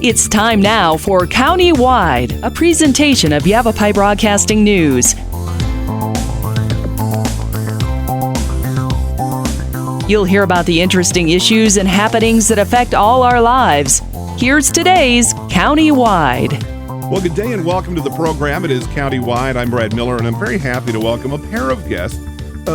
It's time now for County-Wide, a presentation of Yavapai Broadcasting News. You'll hear about the interesting issues and happenings that affect all our lives. Here's today's County-Wide. Well, good day and welcome to the program. It is County-Wide. I'm Brad Miller, and I'm very happy to welcome a pair of guests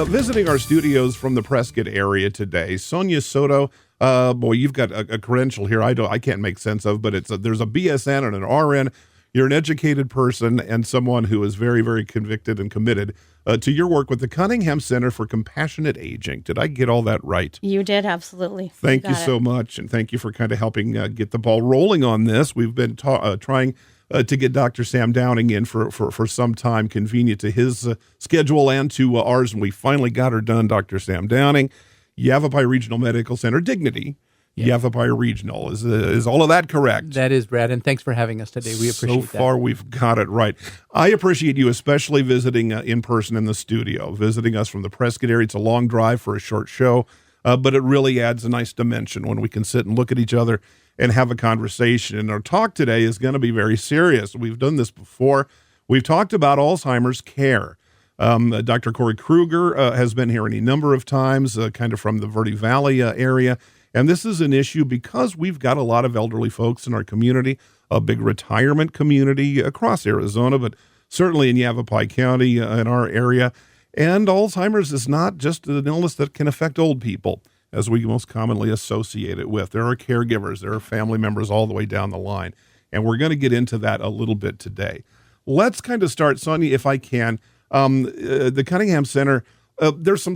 visiting our studios from the Prescott area today. Sonja Soto. Boy, you've got a credential here I can't make sense of, but there's a BSN and an RN. You're an educated person and someone who is very, very convicted and committed to your work with the Cunningham Center for Compassionate Aging. Did I get all that right? You did, absolutely. Thank you so much, and thank you for kind of helping get the ball rolling on this. We've been trying to get Dr. Sam Dowling in for some time, convenient to his schedule and to ours, and we finally got her done, Dr. Sam Dowling. Yavapai Regional Medical Center, Dignity. Yep. Yavapai Regional. Is all of that correct? That is, Brad, and thanks for having us today. We appreciate that. So far, we've got it right. I appreciate you especially visiting in person in the studio, visiting us from the Prescott area. It's a long drive for a short show, but it really adds a nice dimension when we can sit and look at each other and have a conversation. And our talk today is going to be very serious. We've done this before. We've talked about Alzheimer's care. Dr. Corey Kruger has been here any number of times, kind of from the Verde Valley area. And this is an issue because we've got a lot of elderly folks in our community, a big retirement community across Arizona, but certainly in Yavapai County in our area. And Alzheimer's is not just an illness that can affect old people, as we most commonly associate it with. There are caregivers, there are family members all the way down the line. And we're going to get into that a little bit today. Let's kind of start, Sonja, if I can. The Cunningham Center, there's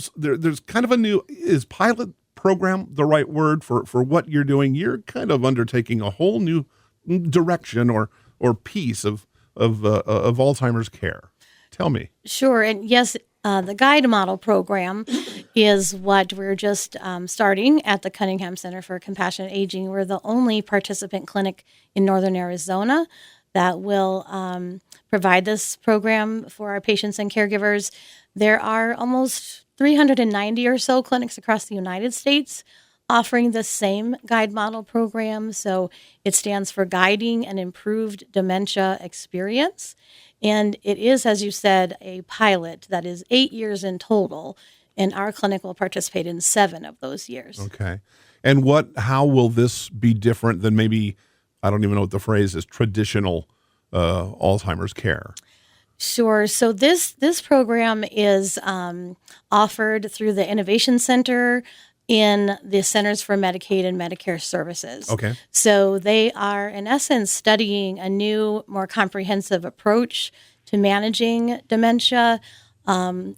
kind of a new, is pilot program the right word for what you're doing? You're kind of undertaking a whole new direction or piece of Alzheimer's care. Tell me. Sure, and yes, the guide model program is what we're just starting at the Cunningham Center for Compassionate Aging. We're the only participant clinic in northern Arizona that will provide this program for our patients and caregivers. There are almost 390 or so clinics across the United States offering the same guide model program. So it stands for Guiding an Improved Dementia Experience. And it is, as you said, a pilot that is 8 years in total, and our clinic will participate in 7 of those years. Okay. And how will this be different than maybe, I don't even know what the phrase is, traditional Alzheimer's care? Sure. So this program is offered through the Innovation Center in the Centers for Medicaid and Medicare Services. Okay. So they are, in essence, studying a new, more comprehensive approach to managing dementia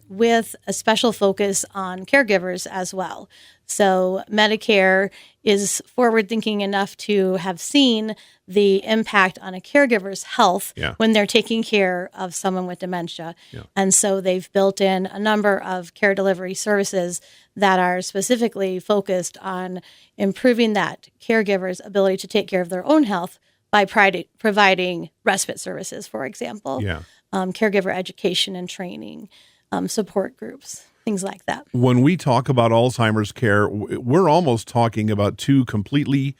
with a special focus on caregivers as well. So Medicare is forward-thinking enough to have seen the impact on a caregiver's health when they're taking care of someone with dementia. Yeah. And so they've built in a number of care delivery services that are specifically focused on improving that caregiver's ability to take care of their own health by providing respite services, for example, caregiver education and training, support groups, things like that. When we talk about Alzheimer's care, we're almost talking about two completely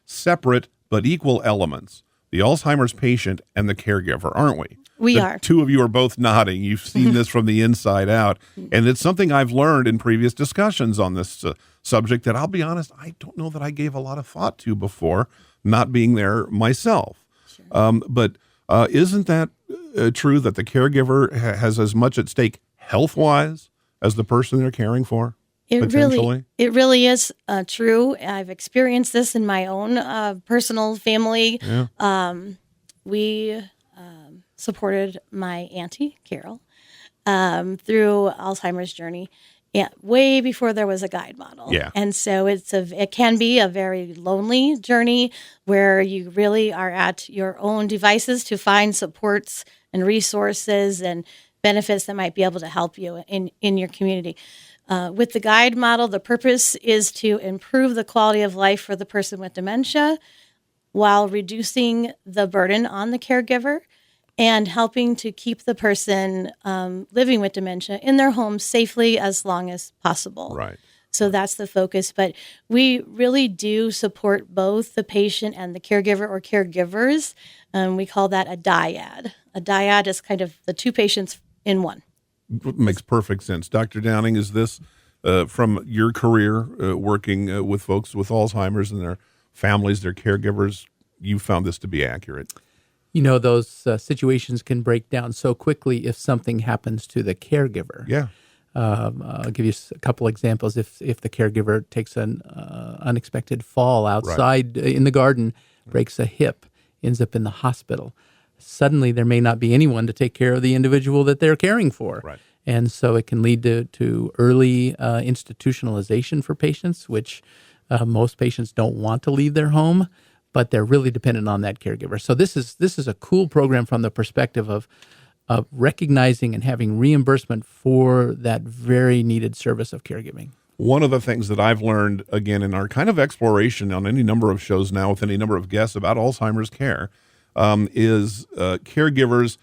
separate but equal elements, the Alzheimer's patient and the caregiver, aren't we? We are. Two of you are both nodding. You've seen this from the inside out. And it's something I've learned in previous discussions on this subject that I'll be honest, I don't know that I gave a lot of thought to before, not being there myself. Sure. But isn't that true that the caregiver has as much at stake health-wise as the person they're caring for? It really is true. I've experienced this in my own personal family. Yeah. We supported my auntie, Carol, through Alzheimer's journey way before there was a guide model. Yeah. And so it can be a very lonely journey where you really are at your own devices to find supports and resources and benefits that might be able to help you in your community. With the guide model, the purpose is to improve the quality of life for the person with dementia while reducing the burden on the caregiver and helping to keep the person living with dementia in their home safely as long as possible. Right. So that's the focus. But we really do support both the patient and the caregiver or caregivers. We call that a dyad. A dyad is kind of the two patients in one. Makes perfect sense. Dr. Downing, is this from your career working with folks with Alzheimer's and their families, their caregivers, you found this to be accurate? Those situations can break down so quickly if something happens to the caregiver. Yeah. I'll give you a couple examples. If the caregiver takes an unexpected fall outside in the garden, breaks a hip, ends up in the hospital, suddenly there may not be anyone to take care of the individual that they're caring for. Right. And so it can lead to early institutionalization for patients, which most patients don't want to leave their home, but they're really dependent on that caregiver. So this is a cool program from the perspective of recognizing and having reimbursement for that very needed service of caregiving. One of the things that I've learned, again, in our kind of exploration on any number of shows now with any number of guests about Alzheimer's care, is caregivers,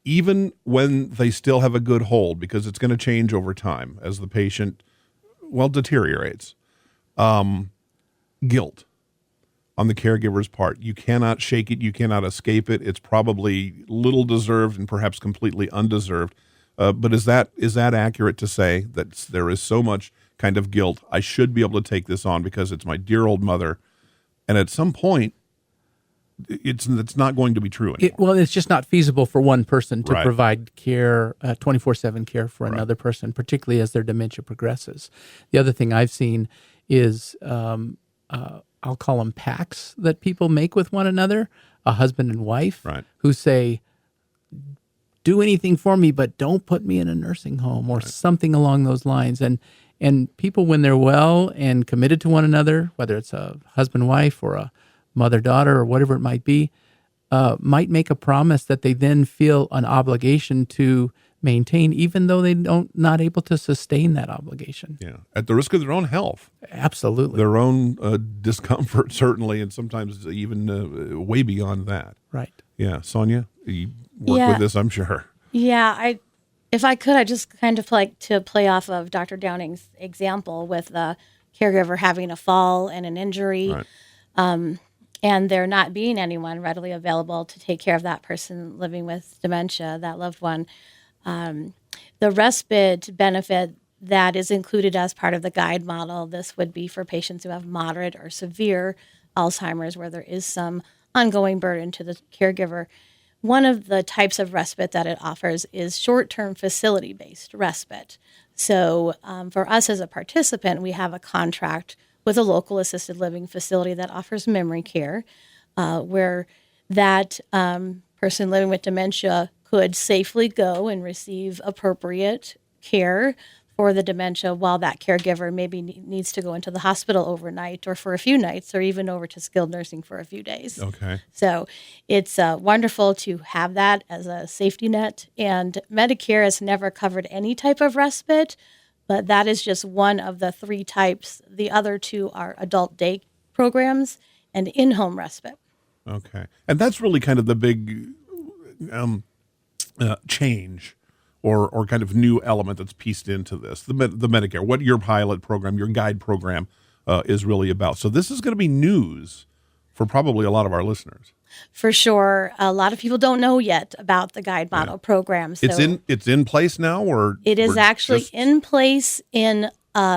even when they still have a good hold, because it's going to change over time as the patient, deteriorates. Guilt on the caregiver's part. You cannot shake it. You cannot escape it. It's probably little deserved and perhaps completely undeserved. But is that accurate to say that there is so much kind of guilt? I should be able to take this on because it's my dear old mother. And at some point, it's not going to be true anymore. It's just not feasible for one person to Right. provide care, 24/7 care for another person, particularly as their dementia progresses. The other thing I've seen is I'll call them pacts that people make with one another, a husband and wife, Right. who say, do anything for me, but don't put me in a nursing home or something along those lines. And people, when they're well and committed to one another, whether it's a husband-wife or a mother-daughter or whatever it might be, might make a promise that they then feel an obligation to maintain, even though they not able to sustain that obligation. Yeah, at the risk of their own health. Absolutely. Their own discomfort, certainly, and sometimes even way beyond that. Right. Yeah, Sonja, you work with this, I'm sure. Yeah, if I could, I just kind of like to play off of Dr. Downing's example with the caregiver having a fall and an injury, Right. and there not being anyone readily available to take care of that person living with dementia, that loved one. The respite benefit that is included as part of the guide model, this would be for patients who have moderate or severe Alzheimer's, where there is some ongoing burden to the caregiver. One of the types of respite that it offers is short-term facility-based respite. So for us as a participant, we have a contract with a local assisted living facility that offers memory care, where that person living with dementia could safely go and receive appropriate care for the dementia while that caregiver maybe needs to go into the hospital overnight or for a few nights or even over to skilled nursing for a few days. Okay. So it's wonderful to have that as a safety net. And Medicare has never covered any type of respite, but that is just one of the three types. The other two are adult day programs and in-home respite. Okay. And that's really kind of the big change or kind of new element that's pieced into this, the Medicare, what your pilot program, your guide program is really about. So this is going to be news for probably a lot of our listeners. For sure. A lot of people don't know yet about the guide model program. So it's in place now, or it is actually just in place in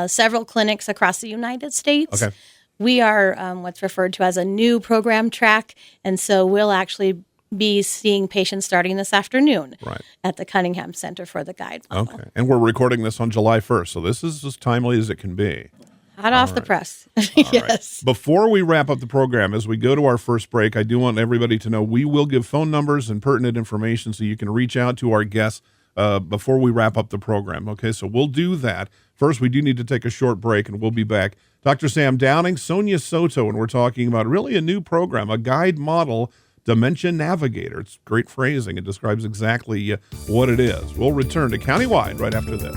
several clinics across the United States. Okay. We are what's referred to as a new program track, and so we'll actually be seeing patients starting this afternoon at the Cunningham Center for the Guide Model. Okay. And we're recording this on July 1st, so this is as timely as it can be. Hot off the press. Yes. Right. Before we wrap up the program, as we go to our first break, I do want everybody to know we will give phone numbers and pertinent information so you can reach out to our guests before we wrap up the program. Okay, so we'll do that. First, we do need to take a short break, and we'll be back. Dr. Sam Downing, Sonja Soto, and we're talking about really a new program, a guide model Dementia Navigator. It's great phrasing. It describes exactly what it is. We'll return to Countywide right after this.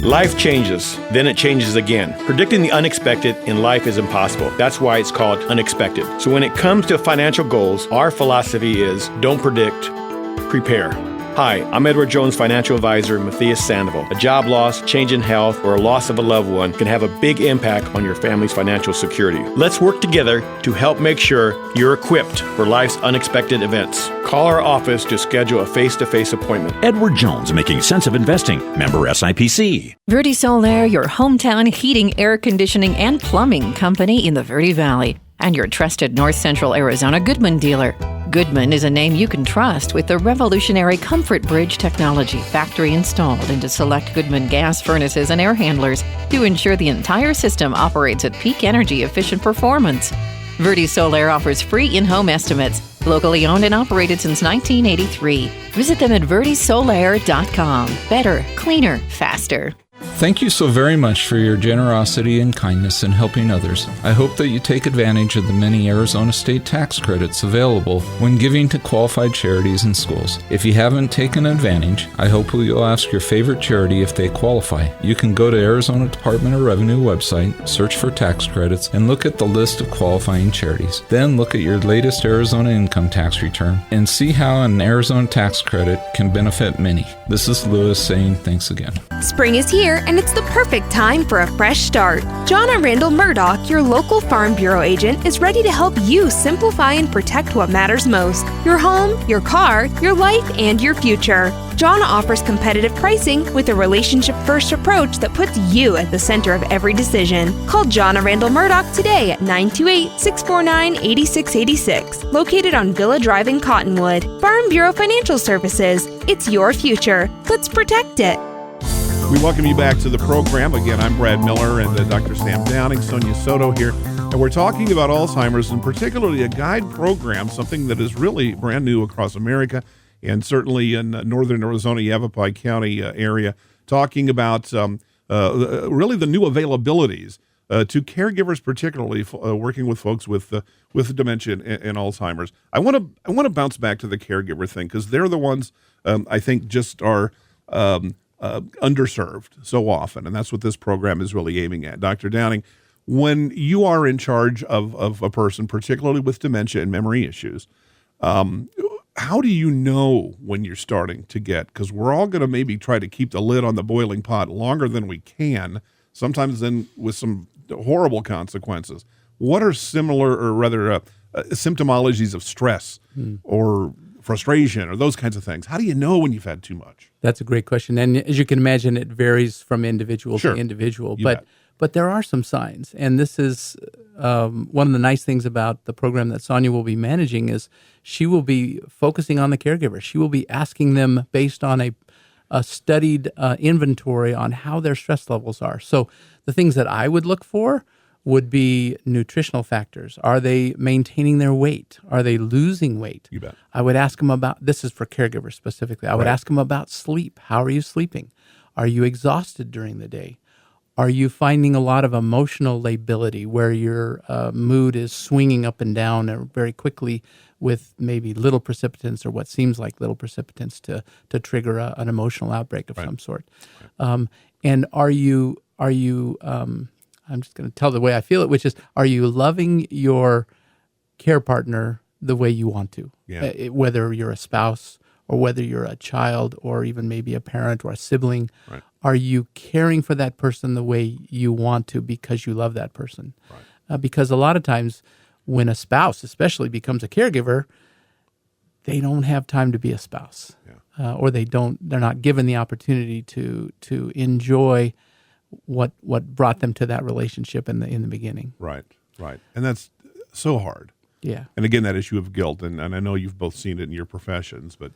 Life changes, then it changes again. Predicting the unexpected in life is impossible. That's why it's called unexpected. So when it comes to financial goals, our philosophy is don't predict, prepare. Hi, I'm Edward Jones Financial Advisor Matthias Sandoval. A job loss, change in health, or a loss of a loved one can have a big impact on your family's financial security. Let's work together to help make sure you're equipped for life's unexpected events. Call our office to schedule a face-to-face appointment. Edward Jones, making sense of investing. Member SIPC. Verde Solaire, your hometown heating, air conditioning, and plumbing company in the Verde Valley, and your trusted North Central Arizona Goodman dealer. Goodman is a name you can trust with the revolutionary Comfort Bridge technology factory installed into select Goodman gas furnaces and air handlers to ensure the entire system operates at peak energy efficient performance. Verde Solaire offers free in-home estimates, locally owned and operated since 1983. Visit them at verdesolaire.com. Better, cleaner, faster. Thank you so very much for your generosity and kindness in helping others. I hope that you take advantage of the many Arizona state tax credits available when giving to qualified charities and schools. If you haven't taken advantage, I hope you'll ask your favorite charity if they qualify. You can go to Arizona Department of Revenue website, search for tax credits, and look at the list of qualifying charities. Then look at your latest Arizona income tax return and see how an Arizona tax credit can benefit many. This is Lewis saying thanks again. Spring is here, and it's the perfect time for a fresh start. Jonna Randall Murdoch, your local Farm Bureau agent, is ready to help you simplify and protect what matters most: your home, your car, your life, and your future. Jonna offers competitive pricing with a relationship-first approach that puts you at the center of every decision. Call Jonna Randall Murdoch today at 928-649-8686, located on Villa Drive in Cottonwood. Farm Bureau Financial Services. It's your future. Let's protect it. We welcome you back to the program. Again, I'm Brad Miller and Dr. Sam Downing, Sonja Soto here. And we're talking about Alzheimer's, and particularly a guide program, something that is really brand new across America and certainly in northern Arizona, Yavapai County area, talking about really the new availabilities to caregivers, particularly working with folks with dementia and Alzheimer's. I want to bounce back to the caregiver thing, because they're the ones I think just are underserved so often, and that's what this program is really aiming at. Dr. Downing, when you are in charge of a person, particularly with dementia and memory issues, how do you know when you're starting to get, because we're all going to maybe try to keep the lid on the boiling pot longer than we can, sometimes then with some horrible consequences. What are similar, or rather symptomologies of stress or frustration or those kinds of things? How do you know when you've had too much? That's a great question. And as you can imagine, it varies from individual to individual. But there are some signs. And this is one of the nice things about the program that Sonja will be managing is she will be focusing on the caregiver. She will be asking them based on a studied inventory on how their stress levels are. So the things that I would look for would be nutritional factors. Are they maintaining their weight? Are they losing weight? You bet. I would ask them about, this is for caregivers specifically, I would ask them about sleep. How are you sleeping? Are you exhausted during the day? Are you finding a lot of emotional lability where your mood is swinging up and down very quickly with maybe little precipitants or what seems like little precipitants to trigger an emotional outbreak of some sort? And are you I'm just going to tell the way I feel it, which is, are you loving your care partner the way you want to? Yeah. Whether you're a spouse or whether you're a child or even maybe a parent or a sibling, are you caring for that person the way you want to because you love that person? Because a lot of times when a spouse especially becomes a caregiver, they don't have time to be a spouse, or they're not given the opportunity to enjoy what brought them to that relationship in the beginning. Right. And that's so hard. Yeah. And again, that issue of guilt, and I know you've both seen it in your professions, but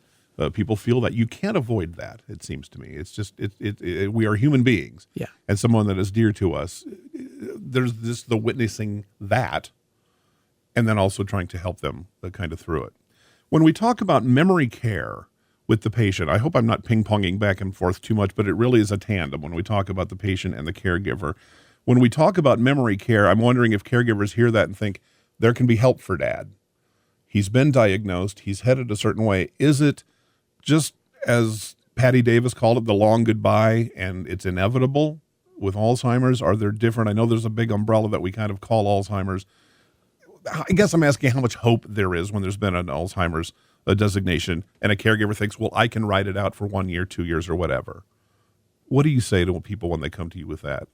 people feel that you can't avoid that, it seems to me. It's just, we are human beings. Yeah. And someone that is dear to us, there's the witnessing that, and then also trying to help them kind of through it. When we talk about memory care with the patient, I hope I'm not ping-ponging back and forth too much, but it really is a tandem when we talk about the patient and the caregiver. When we talk about memory care, I'm wondering if caregivers hear that and think, there can be help for Dad. He's been diagnosed. He's headed a certain way. Is it just, as Patty Davis called it, the long goodbye, and it's inevitable with Alzheimer's? Are there different? I know there's a big umbrella that we kind of call Alzheimer's. I guess I'm asking how much hope there is when there's been an Alzheimer's designation, and a caregiver thinks, well, I can ride it out for 1 year, 2 years, or whatever. What do you say to people when they come to you with that?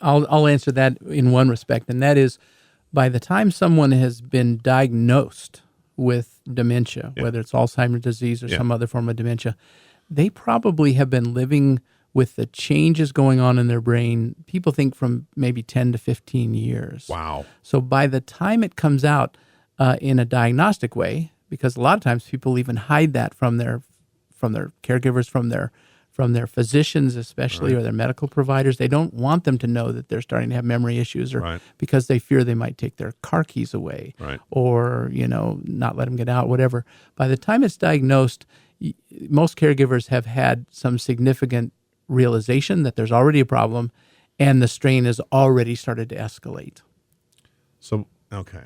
I'll answer that in one respect, and that is by the time someone has been diagnosed with dementia, whether it's Alzheimer's disease or some other form of dementia, they probably have been living with the changes going on in their brain, people think from maybe 10 to 15 years. Wow. So by the time it comes out in a diagnostic way, because a lot of times people even hide that from their caregivers, from their physicians especially, or their medical providers. They don't want them to know that they're starting to have memory issues, or because they fear they might take their car keys away, or not let them get out, whatever. By the time it's diagnosed, most caregivers have had some significant realization that there's already a problem, and the strain has already started to escalate. So, okay.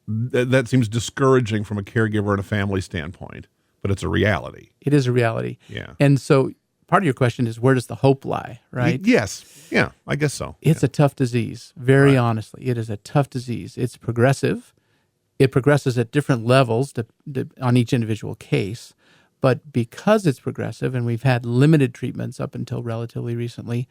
That seems discouraging from a caregiver and a family standpoint, but it's a reality. It is a reality. Yeah. And so part of your question is, where does the hope lie, right? Yes. Yeah, I guess so. It's a tough disease, very honestly. It is a tough disease. It's progressive. It progresses at different levels on each individual case. But because it's progressive, and we've had limited treatments up until relatively recently,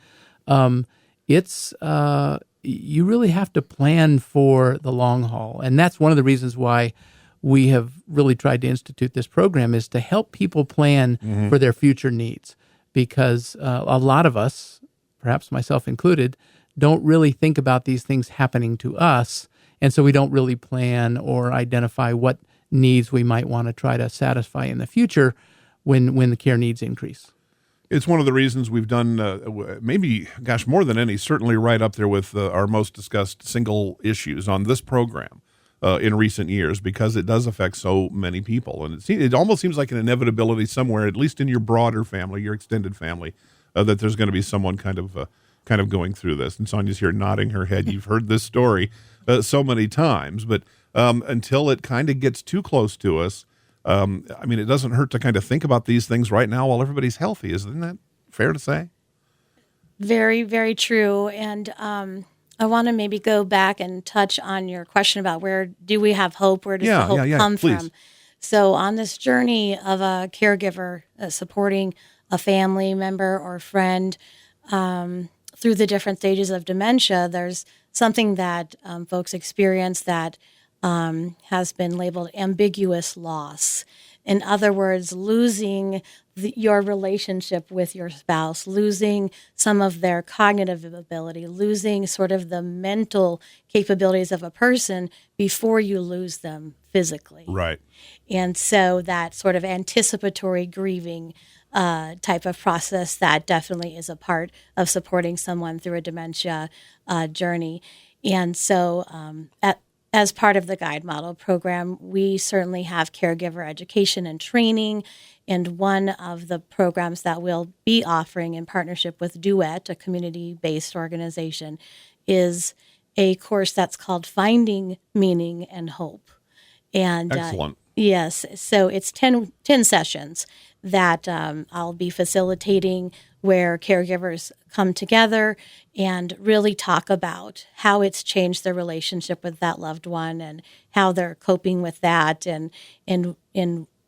you really have to plan for the long haul. And that's one of the reasons why we have really tried to institute this program, is to help people plan for their future needs. Because a lot of us, perhaps myself included, don't really think about these things happening to us. And so we don't really plan or identify what needs we might want to try to satisfy in the future when the care needs increase. It's one of the reasons we've done more than any, certainly right up there with our most discussed single issues on this program in recent years, because it does affect so many people. And it almost seems like an inevitability somewhere, at least in your broader family, your extended family, that there's going to be someone kind of going through this. And Sonja's here nodding her head. You've heard this story so many times, but until it kind of gets too close to us, it doesn't hurt to kind of think about these things right now while everybody's healthy. Isn't that fair to say? Very, very true. And I want to maybe go back and touch on your question about where do we have hope? Where does the hope come from? So on this journey of a caregiver supporting a family member or friend through the different stages of dementia, there's something that folks experience that has been labeled ambiguous loss. In other words, losing your relationship with your spouse, losing some of their cognitive ability, losing sort of the mental capabilities of a person before you lose them physically. Right. And so that sort of anticipatory grieving type of process, that definitely is a part of supporting someone through a dementia journey. And so as part of the Guide Model program, we certainly have caregiver education and training. And one of the programs that we'll be offering in partnership with Duet, a community-based organization, is a course that's called Finding Meaning and Hope. And excellent. Yes. So it's 10 sessions that I'll be facilitating, where caregivers come together and really talk about how it's changed their relationship with that loved one, and how they're coping with that, and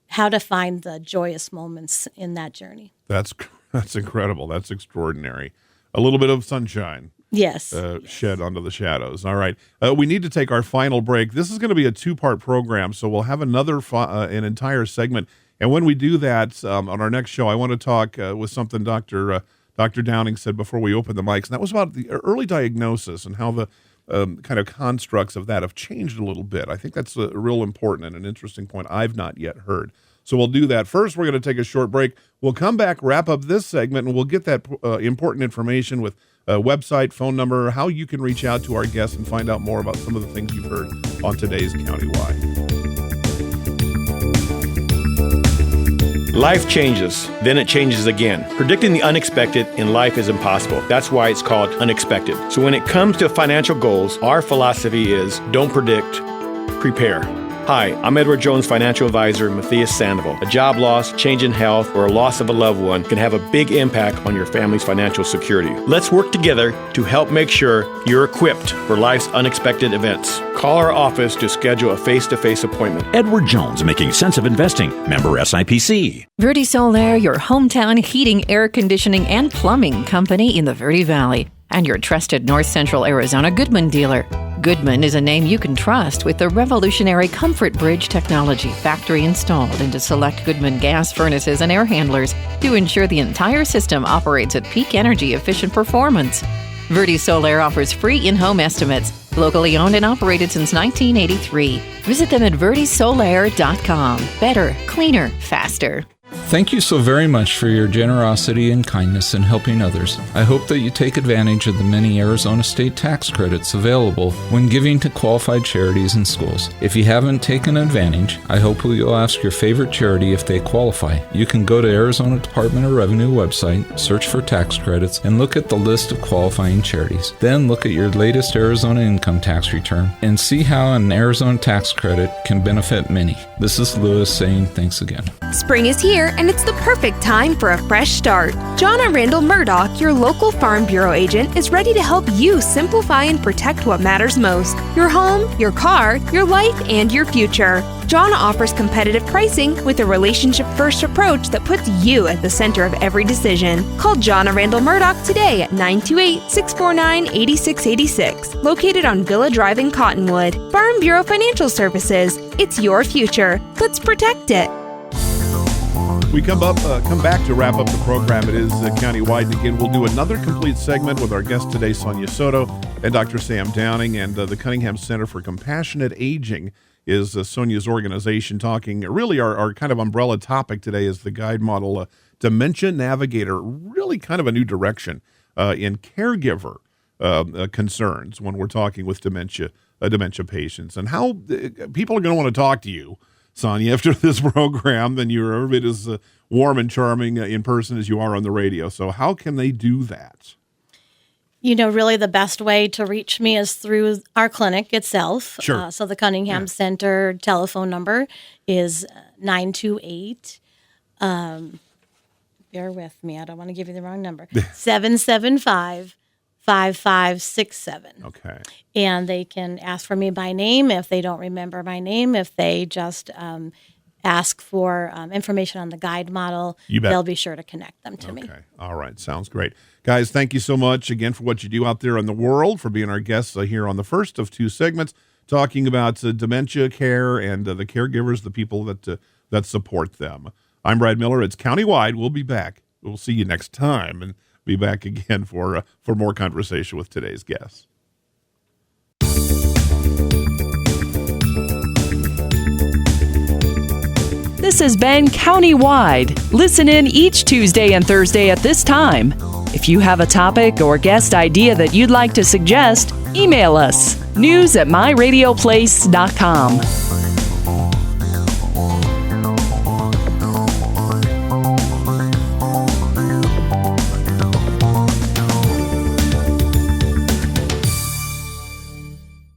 how to find the joyous moments in that journey. That's incredible. That's extraordinary. A little bit of sunshine. Yes. Shed onto the shadows. All right. We need to take our final break. This is going to be a 2-part program, so we'll have an entire segment. And when we do that, on our next show, I want to talk with something Dr. Downing said before we opened the mics, and that was about the early diagnosis and how the kind of constructs of that have changed a little bit. I think that's a real important and an interesting point I've not yet heard. So we'll do that. First, we're going to take a short break. We'll come back, wrap up this segment, and we'll get that important information with website, phone number, how you can reach out to our guests and find out more about some of the things you've heard on today's Countywide. Life changes, then it changes again. Predicting the unexpected in life is impossible. That's why it's called Unexpected. So when it comes to financial goals, our philosophy is don't predict, prepare. Hi, I'm Edward Jones Financial Advisor Matthias Sandoval. A job loss, change in health, or a loss of a loved one can have a big impact on your family's financial security. Let's work together to help make sure you're equipped for life's unexpected events. Call our office to schedule a face-to-face appointment. Edward Jones, making sense of investing. Member SIPC. Verde Solaire, your hometown heating, air conditioning, and plumbing company in the Verde Valley, and your trusted North Central Arizona Goodman dealer. Goodman is a name you can trust with the revolutionary Comfort Bridge technology factory installed into select Goodman gas furnaces and air handlers to ensure the entire system operates at peak energy efficient performance. Verde Solaire offers free in-home estimates, locally owned and operated since 1983. Visit them at verdesolaire.com. Better, cleaner, faster. Thank you so very much for your generosity and kindness in helping others. I hope that you take advantage of the many Arizona state tax credits available when giving to qualified charities and schools. If you haven't taken advantage, I hope you'll ask your favorite charity if they qualify. You can go to Arizona Department of Revenue website, search for tax credits, and look at the list of qualifying charities. Then look at your latest Arizona income tax return and see how an Arizona tax credit can benefit many. This is Lewis saying thanks again. Spring is here, and it's the perfect time for a fresh start. Jonna Randall Murdoch, your local Farm Bureau agent, is ready to help you simplify and protect what matters most: your home, your car, your life, and your future. Jonna offers competitive pricing with a relationship-first approach that puts you at the center of every decision. Call Jonna Randall Murdoch today at 928-649-8686, located on Villa Drive in Cottonwood. Farm Bureau Financial Services. It's your future. Let's protect it. We come back to wrap up the program. It is countywide, and again, we'll do another complete segment with our guest today, Sonja Soto, and Dr. Sam Downing, and the Cunningham Center for Compassionate Aging is Sonja's organization, talking really our kind of umbrella topic today is the guide model, Dementia Navigator, really kind of a new direction in caregiver concerns when we're talking with dementia patients, and how people are going to want to talk to you, Sonja, after this program. Then you're every bit as warm and charming in person as you are on the radio. So how can they do that? You know, really the best way to reach me is through our clinic itself. Sure. So the Cunningham Center telephone number is 928, bear with me, I don't want to give you the wrong number, 775-5567. Okay. And they can ask for me by name if they don't remember my name. If they just ask for information on the guide model, they'll be sure to connect them to me. Okay. All right. Sounds great. Guys, thank you so much again for what you do out there in the world, for being our guests here on the first of two segments, talking about dementia care and the caregivers, the people that support them. I'm Brad Miller. It's Countywide. We'll be back. We'll see you next time and be back again for more conversation with today's guests. This has been Countywide. Listen in each Tuesday and Thursday at this time. If you have a topic or guest idea that you'd like to suggest, email us, news@myradioplace.com.